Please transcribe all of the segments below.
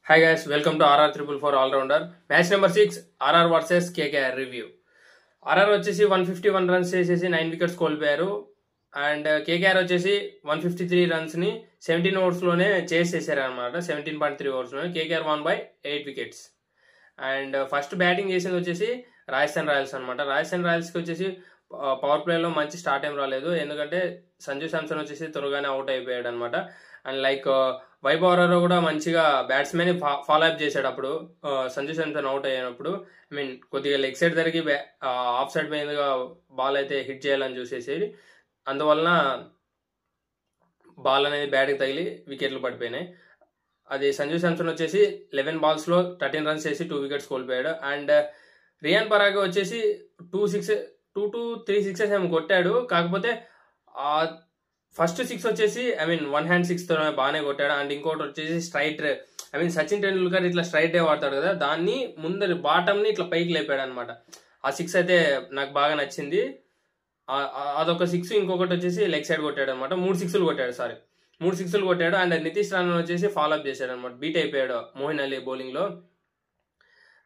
Hi guys, welcome to RR Triple Four All Rounder. Match number 6, RR versus KKR review. RR వచ్చేసి 151 runs చేసేసి 9 wickets కోల్పోయారు. And KKR వచ్చేసి 153 runs ని 17 overs లోనే చేసేసారు అనమాట. 17.3 ఓవర్స్ లోనే KKR one by 8 wickets. And first batting చేసింది వచ్చేసి రాజస్థాన్ రాయల్స్ అనమాట. రాజస్థాన్ రాయల్స్ కి వచ్చేసి పవర్ ప్లేలో మంచి స్టార్ట్ ఏం రాలేదు, ఎందుకంటే సంజు శాంసన్ వచ్చేసి త్వరగానే అవుట్ అయిపోయాడు అనమాట. అండ్ లైక్ వైభవ్ అరోరా కూడా మంచిగా బ్యాట్స్మెన్ ఫాలో అప్ చేశాడు అప్పుడు సంజు శాంసన్ అవుట్ అయినప్పుడు. ఐ మీన్ కొద్దిగా లెగ్ సైడ్ జరిగి ఆఫ్ సైడ్ మీదుగా బాల్ అయితే హిట్ చేయాలని చూసేసి, అందువలన బాల్ అనేది బ్యాట్కి తగిలి వికెట్లు పడిపోయినాయి. అది సంజు శాంసన్ వచ్చేసి 11 balls లో 13 రన్స్ చేసి 2 వికెట్స్ కోల్పోయాడు. అండ్ రియాన్ పరాగ్ వచ్చేసి 2 to 3 సిక్సెస్ ఏమో కొట్టాడు. కాకపోతే ఫస్ట్ 6 వచ్చేసి ఐ మీన్ వన్ హ్యాండ్ 6 తో బాగానే కొట్టాడు. అండ్ ఇంకోటి వచ్చేసి straight, I mean Sachin Tendulkar ఇట్లా స్ట్రైట్ వాడతాడు కదా, దాన్ని ముందరి బాటమ్ ని ఇట్లా పైకి లేపాడు అనమాట. ఆ 6 అయితే నాకు బాగా నచ్చింది. అదొక 6. ఇంకొకటి వచ్చేసి లెగ్ సైడ్ కొట్టాడు అనమాట. 3 సిక్స్లు కొట్టాడు. అండ్ నితీష్ రాణా వచ్చేసి ఫాలో అప్ చేశాడు అనమాట. బీట్ అయిపోయాడు మోయిన్ అలీ బౌలింగ్ లో.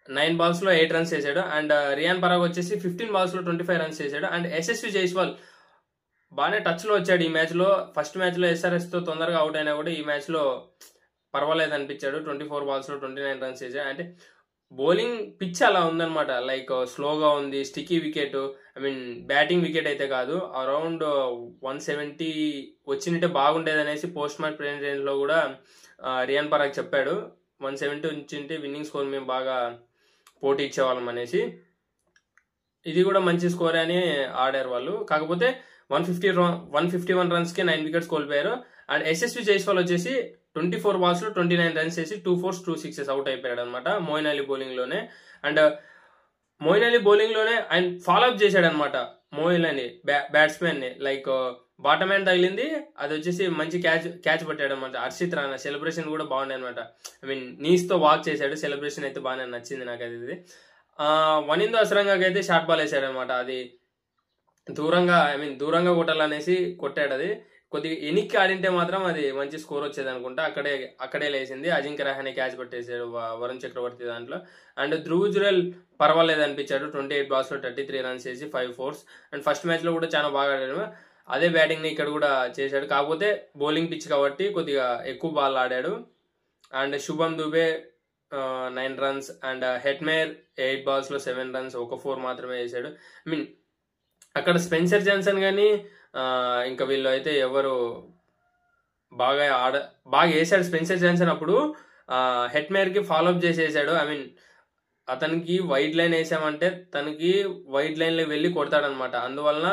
9 balls లో 8 రన్స్ చేశాడు. అండ్ రియాన్ పరాగ్ వచ్చేసి 15 balls లో 25 రన్స్ చేశాడు. అండ్ యశస్వి జైస్వాల్ బాగానే టచ్ లో వచ్చాడు ఈ మ్యాచ్ లో. ఫస్ట్ మ్యాచ్ లో ఎస్ఆర్ఎస్ తో తొందరగా అవుట్ అయినా కూడా ఈ మ్యాచ్ లో పర్వాలేదు అనిపించాడు. 24 balls లో 29 రన్స్ చేశాడు. అంటే బౌలింగ్ పిచ్ అలా ఉందన్నమాట, లైక్ స్లోగా ఉంది, sticky wicket. I mean batting wicket అయితే కాదు. అరౌండ్ 170 వచ్చినట్టే బాగుండేది అనేసి పోస్ట్ మ్యాచ్ ప్రెజెంటేషన్ లో కూడా రియాన్ పరాగ్ చెప్పాడు. 170 ఉంచింటే విన్నింగ్ స్కోర్ మేము బాగా పోటీ ఇచ్చేవాళ్ళం అనేసి. ఇది కూడా మంచి స్కోర్ అని ఆడారు వాళ్ళు. కాకపోతే 151 రన్స్ కి 9 వికెట్స్ కోల్పోయారు. అండ్ యశస్వి జైస్వాల్ వచ్చేసి 24 balls లో 29 రన్స్ చేసి 2 4s 2 6s అవుట్ అయిపోయాడు అనమాట మోయిన్ అలీ బౌలింగ్ లోనే. అండ్ మోయిన్ అలీ బౌలింగ్ లోనే ఆయన ఫాలో అప్ చేశాడు అనమాట మోయిన్ అలీ బ్యాట్స్మెన్ ని. లైక్ బాటమ్ హ్యాండ్ తగిలింది, అది వచ్చేసి మంచి క్యాచ్ పట్టాడు అనమాట. హర్షిత్ రాణా సెలబ్రేషన్ కూడా బాగుండే అనమాట. ఐ మీన్ నీస్ తో వాక్ చేశాడు, సెలబ్రేషన్ అయితే బాగానే నచ్చింది నాకు. అది వనిందో అసరంగాకి అయితే షార్ట్ బాల్ వేసాడు అనమాట. అది దూరంగా కొట్టాలనేసి కొట్టాడు. అది కొద్దిగా ఎనిక్కి ఆడింటే మాత్రం అది మంచి స్కోర్ వచ్చేది అనుకుంటా. అక్కడే లేసింది. అజింక్య రహానే క్యాచ్ పట్టేసాడు వరుణ్ చక్రవర్తి దాంట్లో. అండ్ ధ్రువ్ జురెల్ పర్వాలేదు అనిపించాడు. 28 balls లో 33 రన్స్ చేసి 5 4s. అండ్ ఫస్ట్ మ్యాచ్ లో కూడా చాలా బాగా ఆడాడు. అదే బ్యాటింగ్ ని ఇక్కడ కూడా చేశాడు. కాకపోతే బౌలింగ్ పిచ్ కాబట్టి కొద్దిగా ఎక్కువ బాల్ ఆడాడు. And Shubham Dube 9 runs. And Hetmyer 8 balls లో 7 runs, ఒక 4 మాత్రమే వేసాడు. ఐ మీన్ అక్కడ స్పెన్సర్ జాన్సన్ కానీ ఇంకా వీళ్ళు అయితే ఎవరు బాగా వేసాడు. స్పెన్సర్ జాన్సన్ అప్పుడు హెట్మేర్ కి ఫాలో అప్ చేసేసాడు. ఐ మీన్ అతనికి వైడ్ లైన్ వేసామంటే తనకి వైడ్ లైన్ లో వెళ్ళి కొడతాడనమాట. అందువలన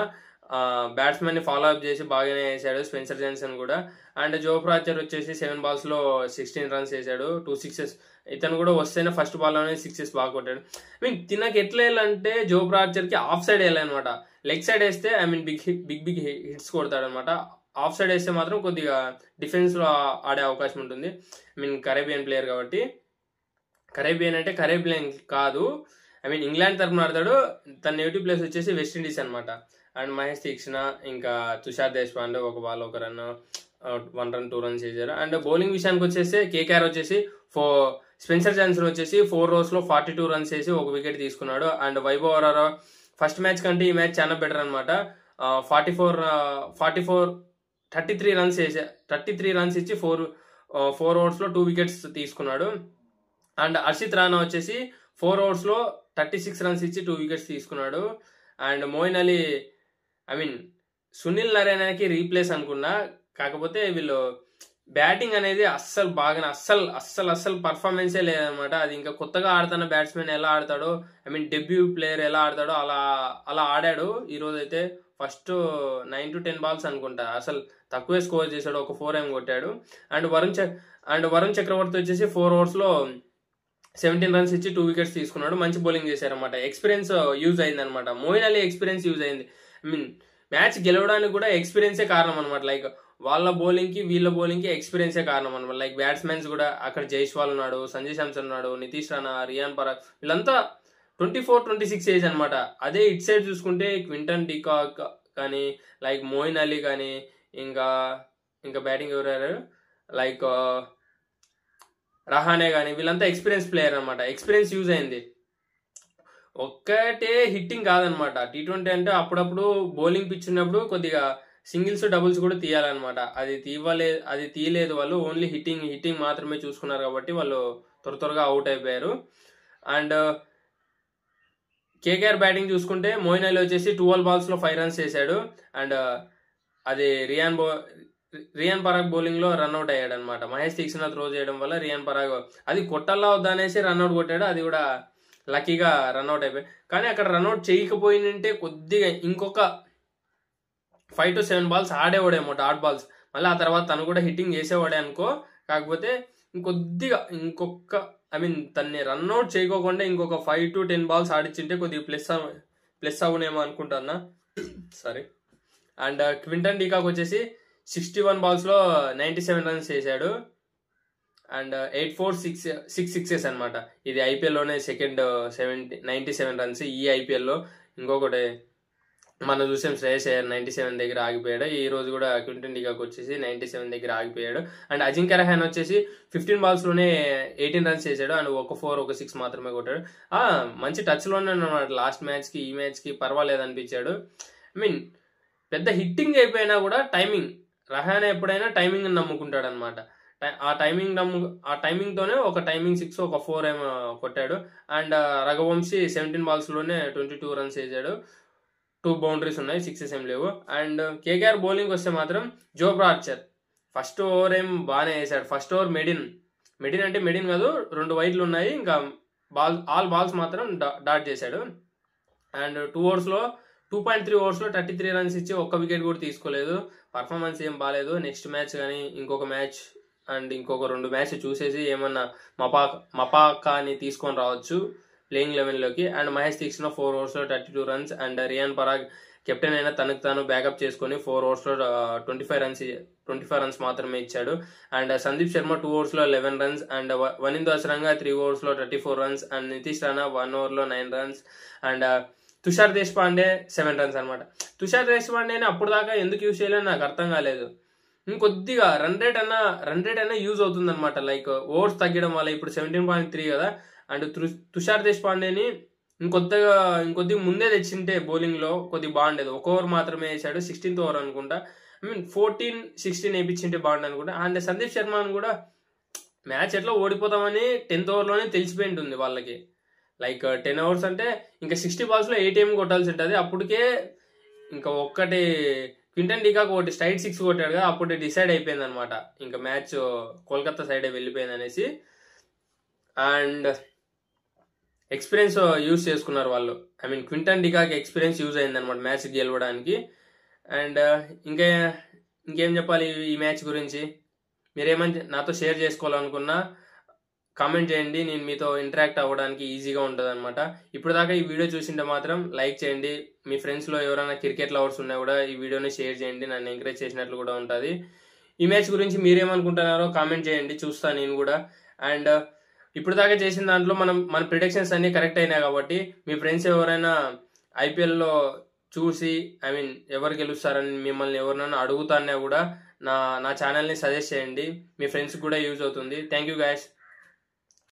బ్యాట్స్మెన్ ని ఫాలో అప్ చేసి బాగానే వేసాడు స్పెన్సర్ జాన్సన్ కూడా. అండ్ జోఫ్రా ఆర్చర్ వచ్చేసి 7 balls లో 16 runs వేసాడు, 2 6s. ఇతను కూడా వస్తేనే ఫస్ట్ బాల్ లోనే 6s బాగా కొట్టాడు. ఐ మీన్ తినకి ఎట్లా వెళ్ళాలంటే జోఫ్రా ఆర్చర్ కి ఆఫ్ సైడ్ వెళ్ళాలన్నమాట. లెగ్ సైడ్ వేస్తే ఐ మీన్ బిగ్ హిట్స్ కొడతాడు అనమాట. ఆఫ్ సైడ్ వేస్తే మాత్రం కొద్దిగా డిఫెన్స్ లో ఆడే అవకాశం ఉంటుంది. ఐ మీన్ కరేబియన్ ప్లేయర్ కాబట్టి. కరేబియన్ అంటే కరేబియన్ కాదు, ఐ మీన్ ఇంగ్లాండ్ తరఫున ఆడతాడు. తన నేటివ్ ప్లేస్ వచ్చేసి వెస్టిండీస్ అనమాట. అండ్ మహేష్ తీక్షణ ఇంకా తుషార్ దేశపాండే ఒక బాల్ ఒక రన్, 1 run 2 runs చేశారు. అండ్ బౌలింగ్ విషయానికి వచ్చేసి కేకేఆర్ వచ్చేసి స్పెన్సర్ జాన్సన్ వచ్చేసి 4 overs లో 42 runs చేసి 1 wicket తీసుకున్నాడు. And Vaibhav Arora first match కంటే ఈ మ్యాచ్ చాలా బెటర్ అనమాట. 33 runs ఇచ్చి 4 overs లో 2 wickets తీసుకున్నాడు. అండ్ హర్షిత్ రాణా వచ్చేసి 4 overs లో 36 runs ఇచ్చి 2 wickets తీసుకున్నాడు. And Moeen Ali I mean Sunil నరేనాకి రీప్లేస్ అనుకున్నా. కాకపోతే వీళ్ళు బ్యాటింగ్ అనేది అస్సలు పర్ఫార్మెన్సే లేదనమాట. అది ఇంకా కొత్తగా ఆడుతున్న బ్యాట్స్మెన్ ఎలా ఆడతాడో, ఐ మీన్ డెబ్యూ ప్లేయర్ ఎలా ఆడతాడో అలా ఆడాడు. ఈ రోజు అయితే ఫస్ట్ 9 to 10 balls అనుకుంటా అసలు తక్కువే స్కోర్ చేశాడు, ఒక 4 ఏం కొట్టాడు. అండ్ వరుణ్ చక్రవర్తి వచ్చేసి 4 overs లో 17 runs ఇచ్చి 2 wickets తీసుకున్నాడు. మంచి బౌలింగ్ చేశారనమాట. ఎక్స్పీరియన్స్ యూజ్ అయింది అనమాట. మోయిన్ అలీ ఎక్స్పీరియన్స్ యూజ్ అయింది. ఐ మీన్ మ్యాచ్ గెలవడానికి కూడా ఎక్స్పీరియన్సే కారణం అనమాట. లైక్ వాళ్ళ బౌలింగ్ కి వీళ్ళ బౌలింగ్ కి ఎక్స్పీరియన్సే కారణం అనమాట. లైక్ బ్యాట్స్మెన్స్ కూడా అక్కడ జైస్వాల్ ఉన్నాడు, సంజయ్ శాంసన్ ఉన్నాడు, నితీష్ రాణా, రియాన్ పరాగ్, వీళ్ళంతా 24-26 ఏజ్ అనమాట. అదే ఇట్ సైడ్ చూసుకుంటే క్వింటన్ డికాక్ కానీ, లైక్ మోయిన్ అలీ కానీ, ఇంకా బ్యాటింగ్ ఎవరు లైక్ రహానే కానీ వీళ్ళంతా ఎక్స్పీరియన్స్ ప్లేయర్ అనమాట. ఎక్స్పీరియన్స్ యూజ్ అయింది. ఒక్కటే హిట్టింగ్ కాదనమాట. T20 అంటే అప్పుడప్పుడు బౌలింగ్ పిచ్ ఉన్నప్పుడు కొద్దిగా సింగిల్స్ డబుల్స్ కూడా తీయాలన్నమాట. అది తీయలేదు వాళ్ళు. ఓన్లీ హిట్టింగ్ మాత్రమే చూసుకున్నారు కాబట్టి వాళ్ళు త్వరగా అవుట్ అయిపోయారు. అండ్ కేకేఆర్ బ్యాటింగ్ చూసుకుంటే మోయిన్ అలీ వచ్చేసి 12 balls లో 5 runs చేశాడు. అండ్ అది రియాన్ పరాగ్ బౌలింగ్ లో రన్అట్ అయ్యాడు అనమాట. మహేష్ తీక్షణ త్రో చేయడం వల్ల రియాన్ పరాగ్ అది కొట్టల్లా వద్దా అనేసి రన్అట్ కొట్టాడు. అది కూడా లక్కీగా రన్అట్ అయిపోయాయి. కానీ అక్కడ రన్అట్ చేయకపోయిందంటే కొద్దిగా ఇంకొక 5 to 7 balls ఆడేవాడేమో డాట్ బాల్స్. మళ్ళీ ఆ తర్వాత తను కూడా హిట్టింగ్ చేసేవాడే అనుకో. కాకపోతే ఇంకొక తన్ని రన్అట్ చేయకోకుండా ఇంకొక 5 to 10 balls ఆడిచ్చింటే కొద్దిగా ప్లస్ అవునేమో అనుకుంటున్నా. సారీ. అండ్ క్వింటన్ డికాక్ వచ్చేసి 61 balls లో 97 runs చేశాడు. అండ్ 8-4 6 sixes అనమాట. ఇది ఐపీఎల్లోనే సెకండ్ 97 runs ఈ ఐపీఎల్లో. ఇంకొకటి మనం చూసాం శ్రేయస్ అయ్యర్ 97 దగ్గర ఆగిపోయాడు. ఈ రోజు కూడా క్వింటన్ డికాక్ వచ్చేసి 97 దగ్గర ఆగిపోయాడు. అండ్ అజింక్య రహానే వచ్చేసి 15 balls లోనే 18 runs చేశాడు. అండ్ ఒక 4 ఒక 6 మాత్రమే కొట్టాడు. మంచి టచ్ లోనే అన్నమాట. లాస్ట్ మ్యాచ్ కి ఈ మ్యాచ్ కి పర్వాలేదు అనిపించాడు. పెద్ద హిట్టింగ్ అయిపోయినా కూడా టైమింగ్, రహానే ఎప్పుడైనా టైమింగ్ నమ్ముకుంటాడు అనమాట. ఆ టైమింగ్ తోనే ఒక టైమింగ్ 6 ఒక 4 ఏమో కొట్టాడు. అండ్ రఘువంశీ 17 balls లోనే 22 runs చేశాడు. 2 boundaries ఉన్నాయి, 6 ఏం లేవు. అండ్ కేకేఆర్ బౌలింగ్ వస్తే మాత్రం జోఫ్రా ఆర్చర్ ఫస్ట్ ఓవర్ ఏం బాగానే వేసాడు. ఫస్ట్ ఓవర్ మెడిన్ అంటే మెడిన్ కాదు, 2 wides ఉన్నాయి. ఇంకా ఆల్ బాల్స్ మాత్రం డాట్ చేశాడు. అండ్ 2.3 overs లో 33 runs ఇచ్చి ఒక్క వికెట్ కూడా తీసుకోలేదు. పర్ఫార్మెన్స్ ఏం బాగాలేదు. నెక్స్ట్ మ్యాచ్ కానీ ఇంకొక మ్యాచ్ అండ్ ఇంకొక 2 మ్యాచ్ చూసేసి ఏమన్నా మపాకాని తీసుకొని రావచ్చు ప్లేయింగ్ 11లోకి. అండ్ మహేష్ తీక్షణ 4 overs లో 32 runs. And Riyan Parag captain అయినా తనకు తాను బ్యాకప్ చేసుకుని 4 overs లో 25 runs మాత్రమే ఇచ్చాడు. అండ్ సందీప్ శర్మ 2 overs లో 11 runs. అండ్ వనిందు అసరంగా 3 overs లో 34 runs. And Nitish Rana 1 over లో 9 runs. And Tushar Deshpande 7 runs అనమాట. తుషార్ దేశపాండేని అప్పుడు దాకా ఎందుకు యూజ్ చేయలేదు నాకు అర్థం కాలేదు. ఇంకొద్దిగా రన్ రేట్ అయినా యూజ్ అవుతుంది అనమాట. లైక్ ఓవర్స్ తగ్గడం వల్ల ఇప్పుడు 17.3 కదా. అండ్ తుషార్ దేశపాండేని ఇంకొద్దిగా ముందే తెచ్చింటే బౌలింగ్ లో కొద్దిగా బాగుండేది. 1 over మాత్రమే వేసాడు, 16th over అనుకుంటా. 14-16 వేయించింటే బాగుండు అనుకుంటా. అండ్ సందీప్ శర్మని కూడా మ్యాచ్ ఎట్లా ఓడిపోతామని 10th over లోనే తెలిసిపోయి ఉంటుంది వాళ్ళకి. లైక్ 10 overs అంటే ఇంకా 60 balls లో 8 కొట్టాల్సి ఉంటుంది. అప్పటికే ఇంకా ఒక్కటి క్వింటన్ డికాక్ ఒకటి స్ట్రైట్ 6 కొట్టాడు కదా, అప్పుడు డిసైడ్ అయిపోయింది అనమాట. ఇంకా మ్యాచ్ కోల్కతా సైడ్ వెళ్ళిపోయింది అనేసి. అండ్ ఎక్స్పీరియన్స్ యూజ్ చేసుకున్నారు వాళ్ళు. క్వింటన్ డికాక్ ఎక్స్పీరియన్స్ యూజ్ అయింది అనమాట మ్యాచ్ గెలవడానికి. అండ్ ఇంకేం చెప్పాలి ఈ మ్యాచ్ గురించి? మీరేమని నాతో షేర్ చేసుకోవాలనుకున్నా కామెంట్ చేయండి. నేను మీతో ఇంటరాక్ట్ అవ్వడానికి ఈజీగా ఉంటుంది అనమాట. ఇప్పుడు దాకా ఈ వీడియో చూసింటే మాత్రం లైక్ చేయండి. మీ ఫ్రెండ్స్లో ఎవరైనా క్రికెట్ లవర్స్ ఉన్నా కూడా ఈ వీడియోని షేర్ చేయండి. నన్ను ఎంకరేజ్ చేసినట్లు కూడా ఉంటుంది. ఈ మ్యాచ్ గురించి మీరేమనుకుంటున్నారో కామెంట్ చేయండి, చూస్తాను నేను కూడా. అండ్ ఇప్పుడు దాకా చేసిన దాంట్లో మన ప్రిడిక్షన్స్ అన్నీ కరెక్ట్ అయినాయి కాబట్టి మీ ఫ్రెండ్స్ ఎవరైనా ఐపీఎల్లో చూసి ఎవరు గెలుస్తారని మిమ్మల్ని ఎవరినైనా అడుగుతానే కూడా నా ఛానల్ని సజెస్ట్ చేయండి. మీ ఫ్రెండ్స్కి కూడా యూజ్ అవుతుంది. Thank you guys.